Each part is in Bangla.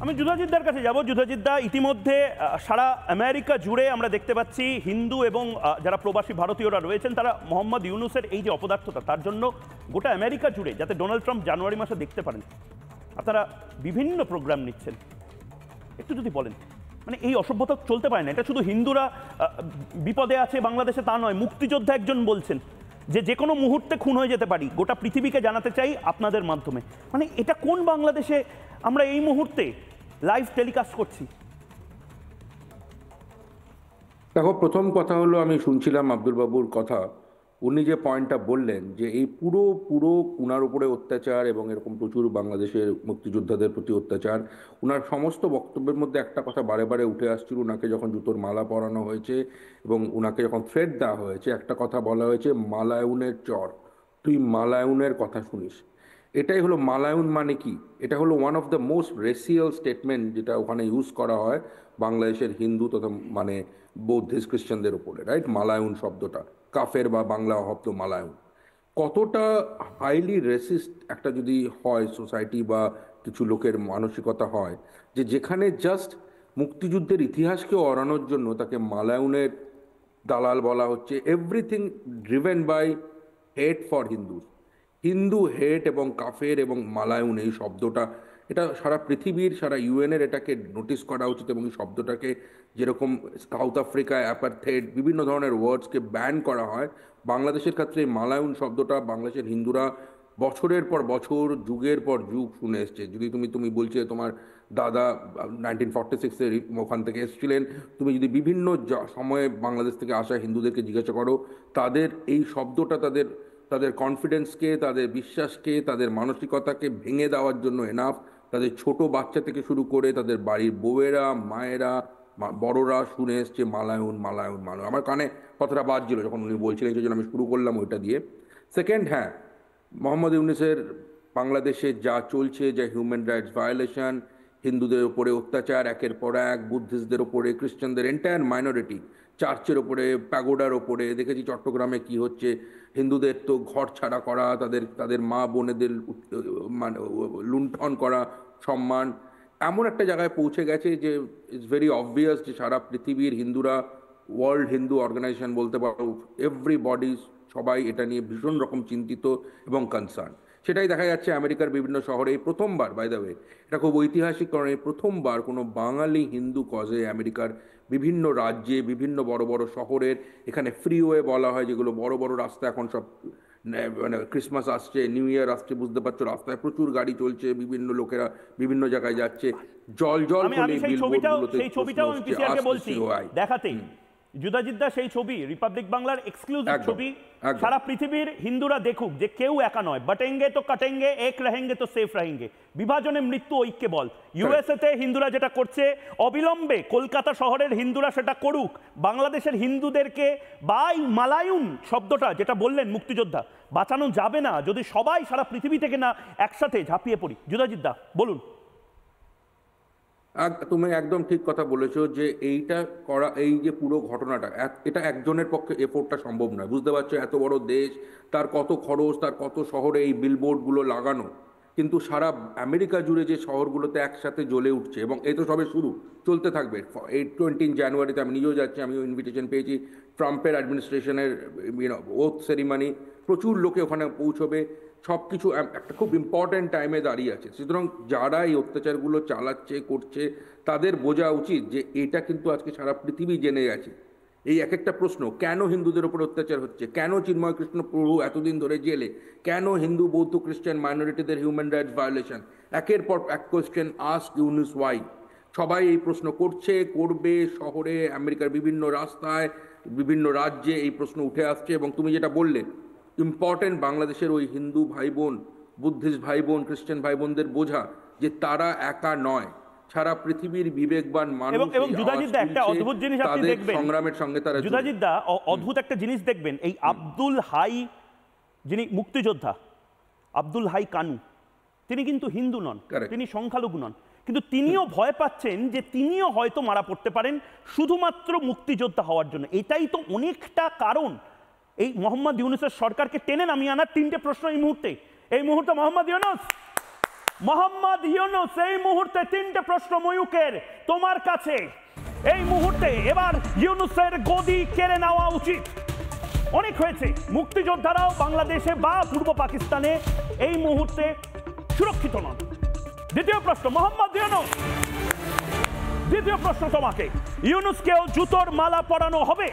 আমি যুধাজিৎদার কাছে যাব। যুধাজিৎদা, ইতিমধ্যে সারা আমেরিকা জুড়ে আমরা দেখতে পাচ্ছি হিন্দু এবং যারা প্রবাসী ভারতীয়রা রয়েছেন তারা মোহাম্মদ ইউনূসের এই যে অপদার্থতা, তার জন্য গোটা আমেরিকা জুড়ে যাতে ডোনাল্ড ট্রাম্প জানুয়ারি মাসে দেখতে পারেন, আপনারা বিভিন্ন প্রোগ্রাম নিচ্ছেন। একটু যদি বলেন, মানে এই অসভ্যতা চলতে পারে না। এটা শুধু হিন্দুরা বিপদে আছে বাংলাদেশে তা নয়, মুক্তিযোদ্ধা একজন বলছেন যে কোনো মুহূর্তে খুন হয়ে যেতে পারি, গোটা পৃথিবীকে জানাতে চাই আপনাদের মাধ্যমে। মানে এটা কোন বাংলাদেশে আমরা এই মুহূর্তে লাইভ টেলিকাস্ট করছি? দেখো, প্রথম কথা হলো, আমি শুনছিলাম আব্দুল বাবুর কথা, উনি যে পয়েন্টটা বললেন যে এই পুরো উনার উপরে অত্যাচার এবং এরকম প্রচুর বাংলাদেশের মুক্তিযোদ্ধাদের প্রতি অত্যাচার, উনার সমস্ত বক্তব্যের মধ্যে একটা কথা বারে বারে উঠে আসছিল। উনাকে যখন জুতোর মালা পরানো হয়েছে এবং উনাকে যখন থ্রেট দেওয়া হয়েছে, একটা কথা বলা হয়েছে, মালায়ুনের চর, তুই মালায়ুনের কথা শুনিস। এটাই হলো মালায়ুন মানে কি? এটা হলো one of the most racial statement যেটা ওখানে ইউজ করা হয় বাংলাদেশের হিন্দু তথা মানে বৌদ্ধিস্ট খ্রিস্টানদের উপরে, রাইট? মালায়ুন শব্দটা কাফের বা বাংলা শব্দ মালায়ুন। কতটা হাইলি রেসিস্ট একটা যদি হয় সোসাইটি বা কিছু লোকের মানসিকতা হয় যে যেখানে জাস্ট মুক্তিযুদ্ধের ইতিহাসকে অরানোর জন্য তাকে মালায়ুনের দালাল বলা হচ্ছে। Everything driven by hate for Hindus, Hindu hate এবং কাফের এবং মালায়ুন এই শব্দটা, এটা সারা পৃথিবীর, সারা ইউএনের এটাকে নোটিস করা উচিত। এবং এই শব্দটাকে যেরকম সাউথ আফ্রিকায় অ্যাপারথেড বিভিন্ন ধরনের ওয়ার্ডসকে ব্যান করা হয়, বাংলাদেশের ক্ষেত্রে এই মালায়ুন শব্দটা বাংলাদেশের হিন্দুরা বছরের পর বছর, যুগের পর যুগ শুনে এসছে। যদি তুমি বলছে তোমার দাদা 1946-এ ওখান থেকে এসেছিলেন, তুমি যদি বিভিন্ন সময়ে বাংলাদেশ থেকে আসা হিন্দুদেরকে জিজ্ঞাসা করো, তাদের এই শব্দটা তাদের কনফিডেন্সকে, তাদের বিশ্বাসকে, তাদের মানসিকতাকে ভেঙে দেওয়ার জন্য এনাফ। তাদের ছোট বাচ্চা থেকে শুরু করে তাদের বাড়ির বউয়েরা, মায়েরা, বড়রা শুনে এসছে মালায়ুন মালায়ুন মালায়ুন। আমার কানে কথাটা বাজছিল যখন উনি বলছিলেন, সেই জন্য আমি শুরু করলাম ওইটা দিয়ে। সেকেন্ড, হ্যাঁ, মোহাম্মদ ইউনূসের বাংলাদেশে যা চলছে, যা হিউম্যান রাইটস ভায়োলেশন, হিন্দুদের ওপরে অত্যাচার একের পর এক, বুদ্ধিস্টদের ওপরে, খ্রিস্টানদের এন্টায়ার মাইনরিটি, চার্চের ওপরে, প্যাগোডার ওপরে, দেখেছি চট্টগ্রামে কি হচ্ছে, হিন্দুদের তো ঘর ছাড়া করা, তাদের মা বোনেদের মানে লুণ্ঠন করা, সম্মান এমন একটা জায়গায় পৌঁছে গেছে যে ইটস ভেরি অবভিয়াস যে সারা পৃথিবীর হিন্দুরা, ওয়ার্ল্ড হিন্দু অর্গানাইজেশন বলতে পারো, এভরিবডি, সবাই এটা নিয়ে ভীষণ রকম চিন্তিত এবং কনসার্ন। সেটাই দেখা যাচ্ছে আমেরিকার বিভিন্ন শহরে। এই প্রথমবার, বাই দ্য ওয়ে, এটা খুব ঐতিহাসিক, কারণ এই প্রথমবার কোনো বাঙালি হিন্দু কজে আমেরিকার বিভিন্ন রাজ্যে, বিভিন্ন বড় বড় শহরের, এখানে ফ্রিওয়ে বলা হয়, যেগুলো বড় বড় রাস্তা, এখন সব মানে ক্রিসমাস আসছে, নিউ ইয়ার আসছে, বুঝতে পারছো, রাস্তায় প্রচুর গাড়ি চলছে, বিভিন্ন লোকেরা বিভিন্ন জায়গায় যাচ্ছে, জল করে বিলবোর্ডগুলোতে দেখাতেই। যুধাজিৎদা, সেই ছবি রিপাবলিক বাংলার এক্সক্লুসিভ ছবি, সারা পৃথিবীর হিন্দুরা দেখুক যে কেউ একা নয়, বটেঙ্গে তো কাটেঙ্গে, এক রহেঙ্গে তো সেফ রহেঙ্গে, বিভাজনে মৃত্যু ঐক্যে বল। ইউএসএ তে হিন্দুরা যেটা করছে, অবিলম্বে কলকাতা শহরের হিন্দুরা সেটা করুক। বাংলাদেশের হিন্দুদেরকে বা মালায়ুন শব্দটা যেটা বললেন মুক্তিযোদ্ধা, বাঁচানো যাবে না যদি সবাই সারা পৃথিবী থেকে না একসাথে ঝাঁপিয়ে পড়ি। যুধাজিৎদা বলুন। তুমি একদম ঠিক কথা বলেছো যে এইটা করা, এই যে পুরো ঘটনাটা, এটা একজনের পক্ষে এফোর্টটা সম্ভব নয়। বুঝতে পারছো, এত বড় দেশ, তার কত খরচ, তার কত শহরে এই বিলবোর্ডগুলো লাগানো, কিন্তু সারা আমেরিকা জুড়ে যে শহরগুলোতে একসাথে জ্বলে উঠছে, এবং এই তো সবে শুরু, চলতে থাকবে। এই 20 জানুয়ারিতে আমি নিজেও যাচ্ছি, আমিও ইনভিটেশন পেয়েছি ট্রাম্পের অ্যাডমিনিস্ট্রেশনের ওথ সেরিমনি, প্রচুর লোকে ওখানে পৌঁছবে, সব কিছু একটা খুব ইম্পর্ট্যান্ট টাইমে দাঁড়িয়ে আছে। সুতরাং যারা এই অত্যাচারগুলো চালাচ্ছে, করছে, তাদের বোঝা উচিত যে এটা কিন্তু আজকে সারা পৃথিবী জেনে গেছে। এই এক একটা প্রশ্ন, কেন হিন্দুদের উপর অত্যাচার হচ্ছে, কেন চিন্ময় কৃষ্ণ প্রভু এতদিন ধরে জেলে, কেন হিন্দু বৌদ্ধ খ্রিস্টান মাইনরিটিদের হিউম্যান রাইটস ভায়োলেশন, একের পর এক কোয়েশ্চেন আস্ক ইউনুস ওয়াই। সবাই এই প্রশ্ন করছে, করবে, শহরে, আমেরিকার বিভিন্ন রাস্তায়, বিভিন্ন রাজ্যে এই প্রশ্ন উঠে আসছে। এবং তুমি যেটা বললে ইম্পর্টেন্ট, বাংলাদেশের ওই হিন্দু ভাই বোন, বুদ্ধিস্ট ভাই বোন, খ্রিস্টান ভাই বোনদের বোঝা যে তারা একা নয়, সারা পৃথিবীর বিবেকবান মানুষ। এবং যুধাজিৎদা, একটা অদ্ভুত জিনিস আপনি দেখবেন সংগ্রামের সঙ্গে তারা, যুধাজিৎদা অদ্ভুত একটা জিনিস দেখবেন, এই আব্দুল হাই যিনি মুক্তিযোদ্ধা, আব্দুল হাই কানু, তিনি কিন্তু হিন্দু নন, তিনি সংখ্যালঘু নন, কিন্তু তিনিও ভয় পাচ্ছেন যে তিনিও হয়তো মারা পড়তে পারেন শুধুমাত্র মুক্তিযোদ্ধা হওয়ার জন্য। এটাই তো অনেকটা কারণ এই মোহাম্মদ ইউনূসের সরকারকে টেনে নামিয়ে আনার। তিনটে প্রশ্ন এই মুহূর্তে মোহাম্মদ ইউনূস, মোহাম্মদ ইউনূস এই মুহূর্তে 3টে প্রশ্ন ময়ূকের তোমার কাছে। এই মুহূর্তে এবার ইউনূসের গদি কেড়ে নেওয়া উচিত। অনেক হয়েছে, মুক্তিযোদ্ধারাও বাংলাদেশে বা পূর্ব পাকিস্তানে এই মুহূর্তে সুরক্ষিত নন। দ্বিতীয় প্রশ্ন মোহাম্মদ ইউনূস, দ্বিতীয় প্রশ্ন তোমাকে, ইউনূসকেও জুতোর মালা পরানো হবে?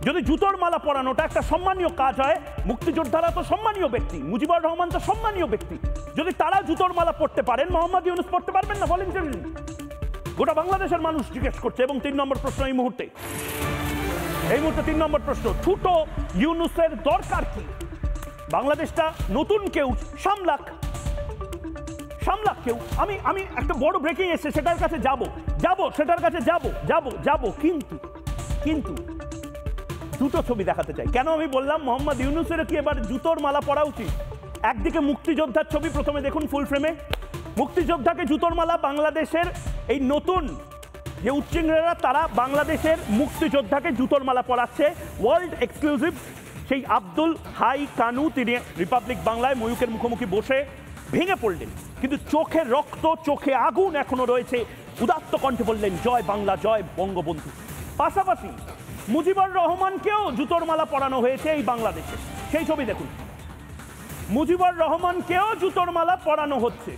যদি জুতোর মালা পরানোটা একটা সম্মানীয় কাজ হয়, মুক্তিযোদ্ধারা তো সম্মানীয় ব্যক্তি, মুজিবুর রহমান তো সম্মানীয় ব্যক্তি, যদি তারা জুতোর মালা পড়তে পারেন, মোহাম্মদ ইউনূস পড়তে পারবেন না? ভলেন্টারিলি গোটা বাংলাদেশের মানুষ জিজ্ঞেস করছে। এবং 3 নম্বর প্রশ্ন এই মুহূর্তে 3 নম্বর প্রশ্ন, ছোট ইউনূসের দরকার কি? বাংলাদেশটা নতুন কেউ সামলাক কেউ। আমি একটা বড় ব্রেকিং এসে সেটার কাছে যাব কিন্তু দুটো ছবি দেখাতে চাই। কেন আমি বললাম মোহাম্মদ ইউনূসের কি এবার জুতোর মালা পরা উচিত? একদিকে মুক্তিযোদ্ধার ছবি, প্রথমে দেখুন ফুল ফ্রেমে, মুক্তিযোদ্ধাকে জুতোর মালা, বাংলাদেশের এই নতুন যে উচ্চিংড়েরা তারা বাংলাদেশের মুক্তিযোদ্ধাকে জুতোর মালা পরাচ্ছে। ওয়ার্ল্ড এক্সক্লুসিভ সেই আব্দুল হাই কানু, তিনি রিপাবলিক বাংলায় ময়ূকের মুখোমুখি বসে ভেঙে পড়লেন, কিন্তু চোখে রক্ত, চোখে আগুন এখনো রয়েছে। উদাত্ত কণ্ঠে বললেন জয় বাংলা, জয় বঙ্গবন্ধু। পাশাপাশি মুজিবুর রহমানকেও জুতোর মালা পরানো হয়েছে এই বাংলাদেশে, সেই ছবি দেখুন, মুজিবুর রহমানকেও জুতোর মালা পরানো হচ্ছে।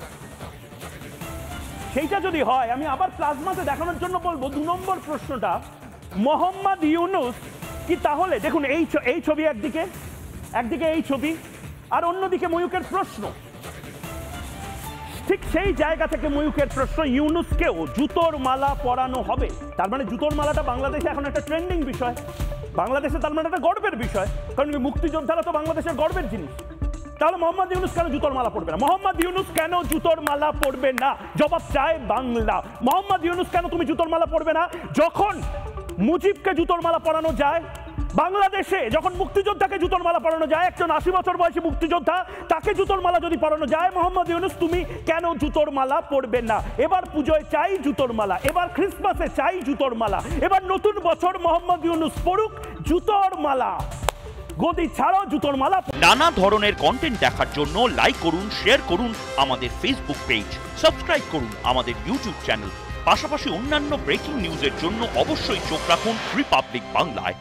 সেইটা যদি হয়, আমি আবার প্লাজমাতে দেখানোর জন্য বলবো 2 নম্বর প্রশ্নটা, মোহাম্মদ ইউনূস কি তাহলে, দেখুন এই ছবি একদিকে এই ছবি, আর অন্যদিকে ময়ূকের প্রশ্ন, ঠিক সেই জায়গা থেকে ময়ূকের প্রশ্ন, ইউনূসকেও জুতোর মালা পরানো হবে? তার মানে জুতোর মালাটা বাংলাদেশে এখন একটা ট্রেন্ডিং বিষয়, বাংলাদেশে তার মানে একটা গর্বের বিষয়, কারণ মুক্তিযোদ্ধারা তো বাংলাদেশের গর্বের জিনিস। তাহলে মোহাম্মদ ইউনূস কেন জুতোর মালা পড়বে না? মোহাম্মদ ইউনূস কেন জুতোর মালা পড়বে না? জবাব চায় বাংলা। মোহাম্মদ ইউনূস কেন তুমি জুতোর মালা পড়বে না? যখন মুজিবকে জুতোর মালা পরানো যায়, বাংলাদেশে যখন মুক্তিযোদ্ধাকে জুতোর মালা পরানো যায়, একজন 80 বছর বয়সী মুক্তিযোদ্ধা, তাকে জুতোর মালা যদি পরানো যায়, মোহাম্মদ ইউনূস তুমি কেন জুতোর মালা পরবে না? এবার পুজোয় চাই জুতোর মালা, এবার ক্রিসমাসে চাই জুতোর মালা, এবার নতুন বছর মোহাম্মদ ইউনূস পড়ুক জুতোর মালা। গদি ছাড়াও জুতোর মালা। নানা ধরনের কন্টেন্ট দেখার জন্য লাইক করুন, শেয়ার করুন আমাদের ফেসবুক পেজ, সাবস্ক্রাইব করুন আমাদের ইউটিউব চ্যানেল। পাশাপাশি অন্যান্য ব্রেকিং নিউজের জন্য অবশ্যই চোখ রাখুন রিপাবলিক বাংলায়।